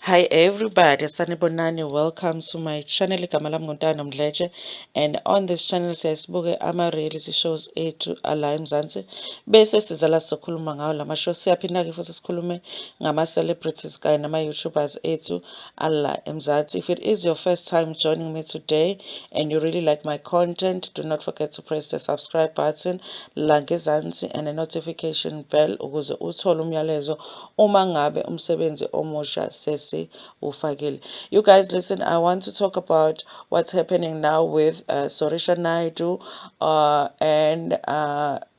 Hi everybody, sanibonani. Welcome to my channel. Igama lami nguNtando Mdletshe, and on this channel siyasibuke ama-reality shows ethu ala eMzansi, bese siza la sizokhuluma ngawo lama show. Siyaphinda-ke futhi sikhulume ngama-celebrities kanye nama-YouTubers ethu ala eMzansi. If it is your first time joining me today and you really like my content, do not forget to press the subscribe button la ngezansi and the notification bell ukuze uthole umyalezo uma ngabe umsebenzi omusha ufakile. You guys, listen, I want to talk about what's happening now with Sorisha Naidu and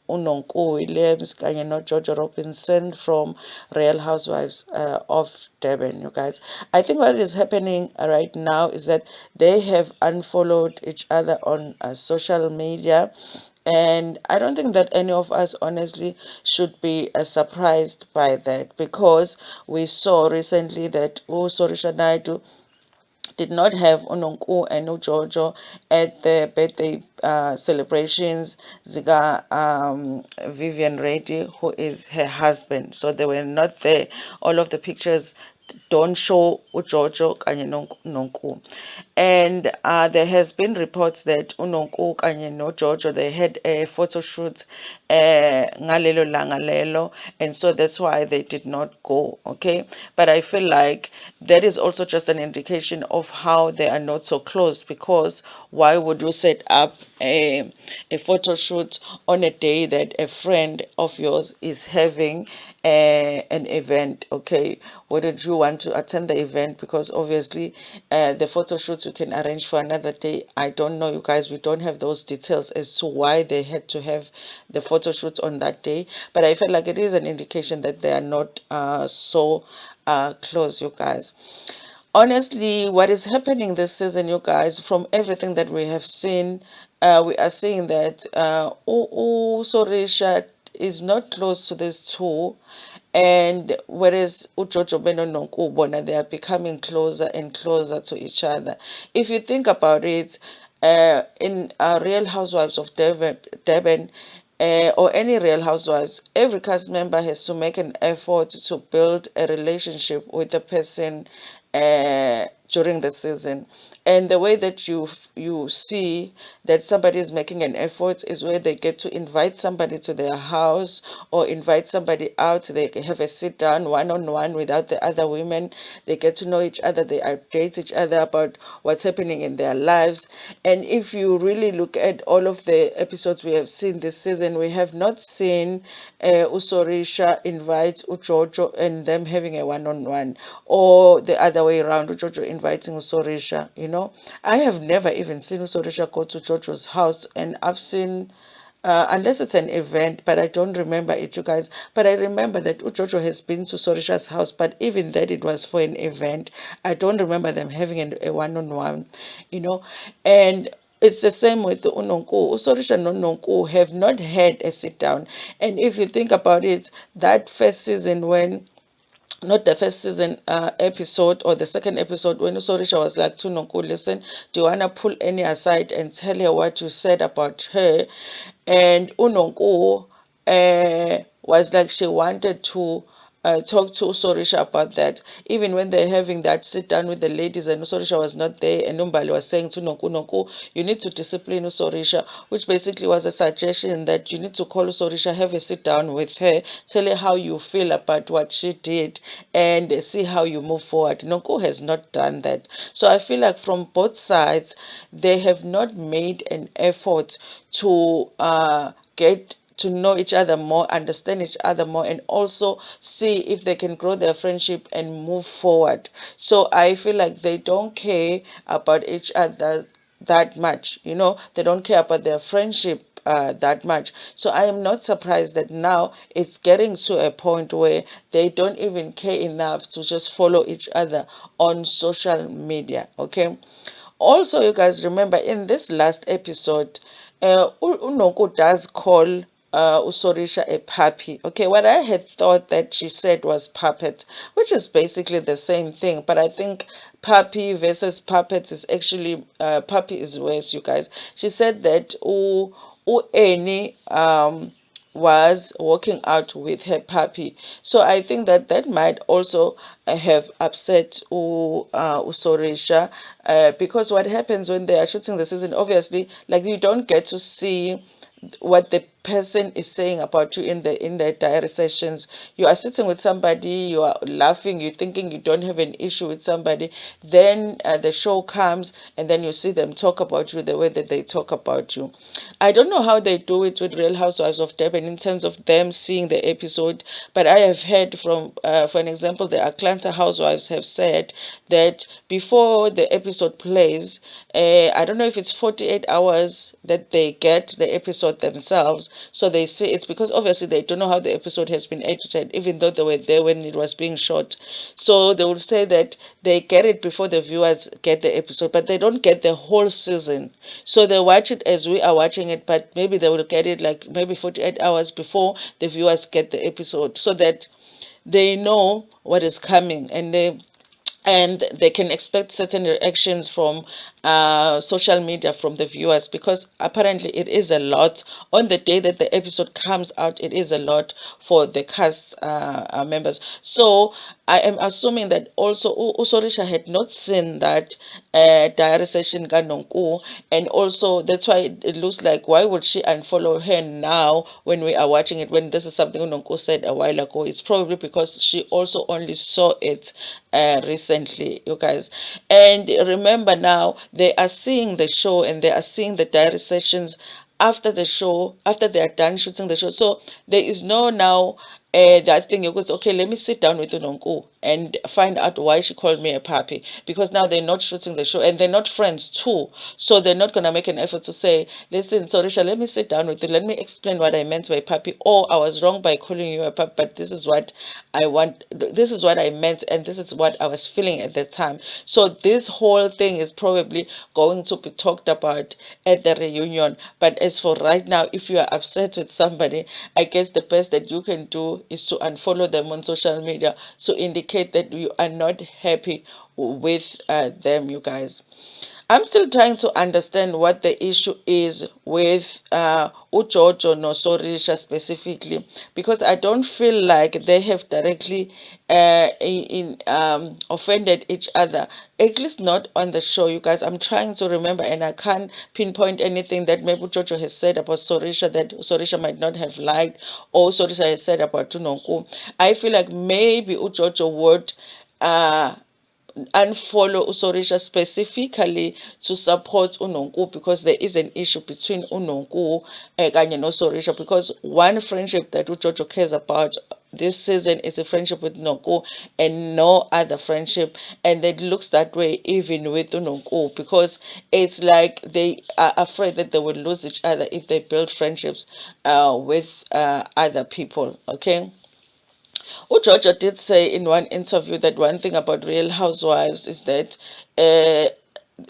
uNonkulu Williams kanye noJojo Robinson from Real Housewives of Durban, you guys. I think what is happening right now is that they have unfollowed each other on social media. And I don't think that any of us honestly should be surprised by that, because we saw recently that Sorisha Naidu did not have Unonku and Ujojo at the birthday celebrations. Zika Vivian Reddy, who is her husband, so they were not there. All of the pictures don't show Ujojo kanye Nonku. And there has been reports that Unonku kanye noJojo, they had a photo shoot ngalelo langa lelo, and so that's why they did not go. Okay, but I feel like that is also just an indication of how they are not so close, because why would you set up a photo shoot on a day that a friend of yours is having an event? Okay, wouldn't you want to attend the event? Because obviously the photo shoots you can arrange for another day. I don't know, you guys, we don't have those details as to why they had to have the photo shoots on that day, but I feel like it is an indication that they are not so close, you guys. Honestly, what is happening this season, you guys, from everything that we have seen, we are seeing that Sorisha is not close to these two, and whereas Ujojo Beno Nonkubona, they are becoming closer and closer to each other. If you think about it, in Real Housewives of Durban, or any Real Housewives, every cast member has to make an effort to build a relationship with the person during the season. And the way that you see that somebody is making an effort is where they get to invite somebody to their house or invite somebody out. They have a sit down one on one without the other women. They get to know each other. They update each other about what's happening in their lives. And if you really look at all of the episodes we have seen this season, we have not seen Usorisha invite Ujojo and them having a one on one, or the other way around, Ujojo inviting Usorisha. I have never even seen Usorisha go to Jojo's house, and I've seen unless it's an event, but I don't remember it, you guys. But I remember that Ujojo has been to Sorisha's house, but even that it was for an event. I don't remember them having a one-on-one, you know. And it's the same with the Unonku. Usorisha and Unonku have not had a sit down. And if you think about it, that first season when not the first season episode or the second episode, when Sorisha was like to Nonku, listen, do you want to pull any aside and tell her what you said about her? And Unonku was like she wanted to talk to Sorisha about that. Even when they're having that sit down with the ladies and Sorisha was not there, and Umbali was saying to Nonku, you need to discipline Sorisha, which basically was a suggestion that you need to call Sorisha, have a sit down with her, tell her how you feel about what she did, and see how you move forward. Nonku has not done that. So I feel like from both sides, they have not made an effort to get to know each other more, understand each other more, and also see if they can grow their friendship and move forward. So I feel like they don't care about each other that much. They don't care about their friendship that much. So I am not surprised that now it's getting to a point where they don't even care enough to just follow each other on social media. Okay. Also, you guys remember in this last episode, Unonko does call Usorisha a puppy. Okay, what I had thought that she said was puppet, which is basically the same thing, but I think puppy versus puppet is actually puppy is worse, you guys. She said that any was walking out with her puppy. So I think that that might also have upset Usorisha, because what happens when they are shooting the season, obviously, like, you don't get to see what the person is saying about you in the diary sessions. You are sitting with somebody, you are laughing, you're thinking you don't have an issue with somebody, then the show comes and then you see them talk about you the way that they talk about you. I don't know how they do it with Real Housewives of Durban in terms of them seeing the episode, but I have heard from, for an example, the Atlanta housewives have said that before the episode plays, I don't know if it's 48 hours that they get the episode themselves. So they say it's because obviously they don't know how the episode has been edited, even though they were there when it was being shot. So they will say that they get it before the viewers get the episode, but they don't get the whole season. So they watch it as we are watching it, but maybe they will get it like maybe 48 hours before the viewers get the episode, so that they know what is coming, and they can expect certain reactions from social media from the viewers, because apparently it is a lot on the day that the episode comes out. It is a lot for the cast members. So I am assuming that also Usorisha had not seen that diary session Ganonku, and also that's why it looks like, why would she unfollow her now when we are watching it, when this is something Nonku said a while ago? It's probably because she also only saw it recently, you guys. And remember, now they are seeing the show and they are seeing the diary sessions after the show, after they are done shooting the show. So there is no now that thing you go, okay, let me sit down with Unonku and find out why she called me a puppy, because now they're not shooting the show and they're not friends too. So they're not gonna make an effort to say, listen, Sorisha, let me sit down with you, let me explain what I meant by puppy, or I was wrong by calling you a puppy, but this is what I want, this is what I meant, and this is what I was feeling at the time. So this whole thing is probably going to be talked about at the reunion. But as for right now, if you are upset with somebody, I guess the best that you can do is to unfollow them on social media to indicate that you are not happy with them, you guys. I'm still trying to understand what the issue is with Ujojo no Sorisha specifically, because I don't feel like they have directly offended each other, at least not on the show, you guys. I'm trying to remember and I can't pinpoint anything that maybe Jojo has said about Sorisha that Sorisha might not have liked, or Sorisha has said about Tunonku. I feel like maybe Ujojo would uh unfollow Usorisha specifically to support Unonku, because there is an issue between Unonku kanye noSorisha, because one friendship that Ujojo cares about this season is a friendship with Nonku and no other friendship, and it looks that way even with Unonku, because it's like they are afraid that they will lose each other if they build friendships with other people. Okay. Ujojo did say in one interview that one thing about Real Housewives is that uh,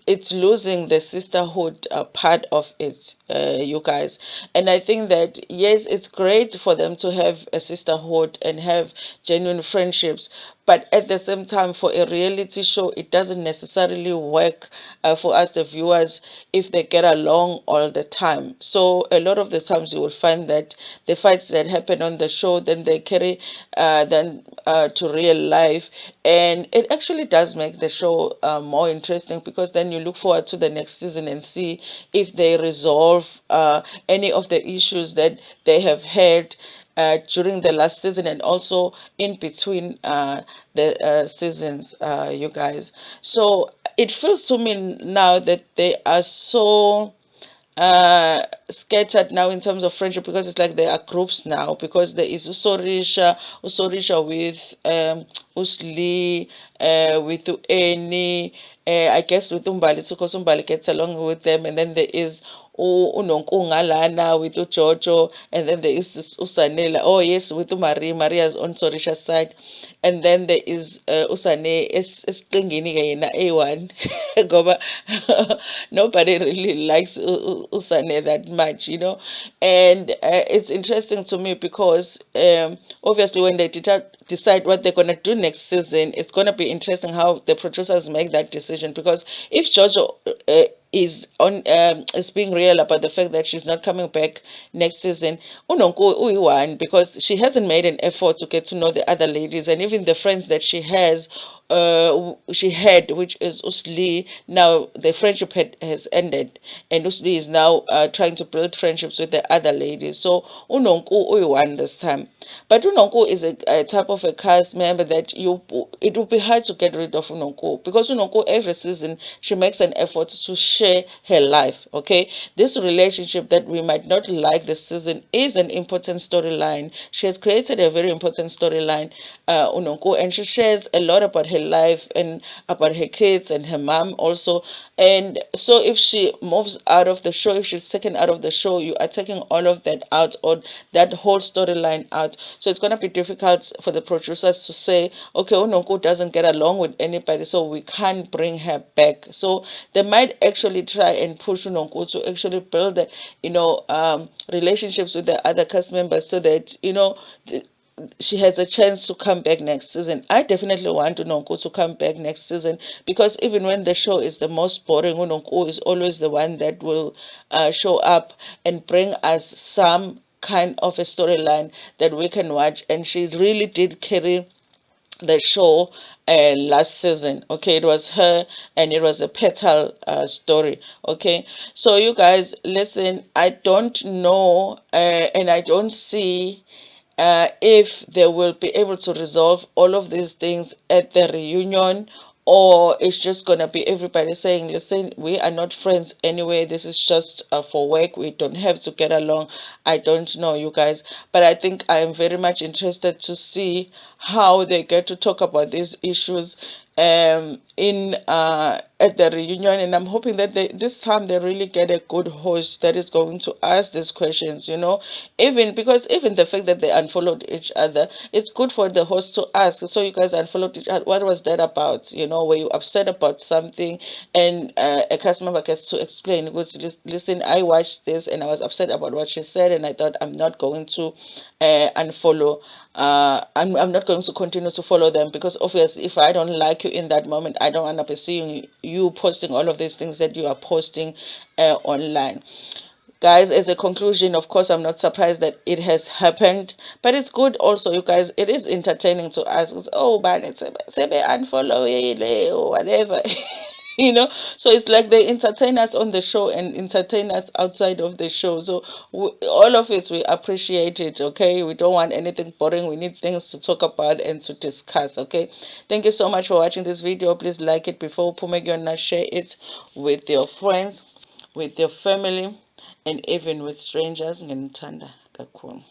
it's losing the sisterhood part of it, you guys. And I think that yes, it's great for them to have a sisterhood and have genuine friendships, but at the same time, for a reality show, it doesn't necessarily work for us, the viewers, if they get along all the time. So a lot of the times you will find that the fights that happen on the show, then they carry to real life, and it actually does make the show more interesting, because then you look forward to the next season and see if they resolve any of the issues that they have had during the last season and also in between the seasons, you guys. So it feels to me now that they are so scattered now in terms of friendship, because it's like there are groups now, because there is Usorisha with Usli, with Eni, I guess with Umbali, because Umbali gets along with them, and then there is Unonkungalana with Ujojo, and then there is this Usanela. Oh yes, with Maria's on Sorisha's side, and then there is Usane esqingini yena A1 ngoba nobody really likes Usane that much, you know. And it's interesting to me because obviously when they decide what they're going to do next season, it's going to be interesting how the producers make that decision, because if Jojo is being real about the fact that she's not coming back next season, unonku uyi-one, because she hasn't made an effort to get to know the other ladies, and even the friends that she had, which is Usli. Now the friendship has ended, and Usli is now trying to build friendships with the other ladies. So Unonku Uiwan this time. But Unonku is a type of a cast member that it will be hard to get rid of Unonku, because Unonku every season she makes an effort to share her life. Okay, this relationship that we might not like this season is an important storyline. She has created a very important storyline, Unonku, and she shares a lot about her life and about her kids and her mom also. And so if she moves out of the show, if she's taken out of the show, you are taking all of that out, or that whole storyline out. So it's going to be difficult for the producers to say, okay, Unonku doesn't get along with anybody, so we can't bring her back. So they might actually try and push Unonku to actually build, relationships with the other cast members, so that she has a chance to come back next season. I definitely want Unonku to come back next season, because even when the show is the most boring, Unonku is always the one that will show up and bring us some kind of a storyline that we can watch. And she really did carry the show last season. Okay, it was her, and it was a petal story. Okay, so you guys listen, I don't know, and I don't see if they will be able to resolve all of these things at the reunion, or it's just gonna be everybody saying, listen, we are not friends anyway, this is just for work, we don't have to get along. I don't know, you guys, but I think I am very much interested to see how they get to talk about these issues in at the reunion. And I'm hoping that this time they really get a good host that is going to ask these questions, even because even the fact that they unfollowed each other, it's good for the host to ask, so you guys unfollowed each other, what was that about? Were you upset about something? And a cast member gets to explain, listen, I watched this and I was upset about what she said, and I thought I'm not going to unfollow. I'm not going to continue to follow them, because obviously if I don't like you in that moment, I don't want to be seeing you posting all of these things that you are posting online. Guys, as a conclusion, of course, I'm not surprised that it has happened, but it's good also, you guys. It is entertaining to ask, oh, but it's unfollow it or whatever. So it's like they entertain us on the show and entertain us outside of the show. So all of it, we appreciate it. Okay, we don't want anything boring, we need things to talk about and to discuss. Okay, thank you so much for watching this video. Please like it before Pumegiyona, share it with your friends, with your family, and even with strangers. Ntando kakhulu.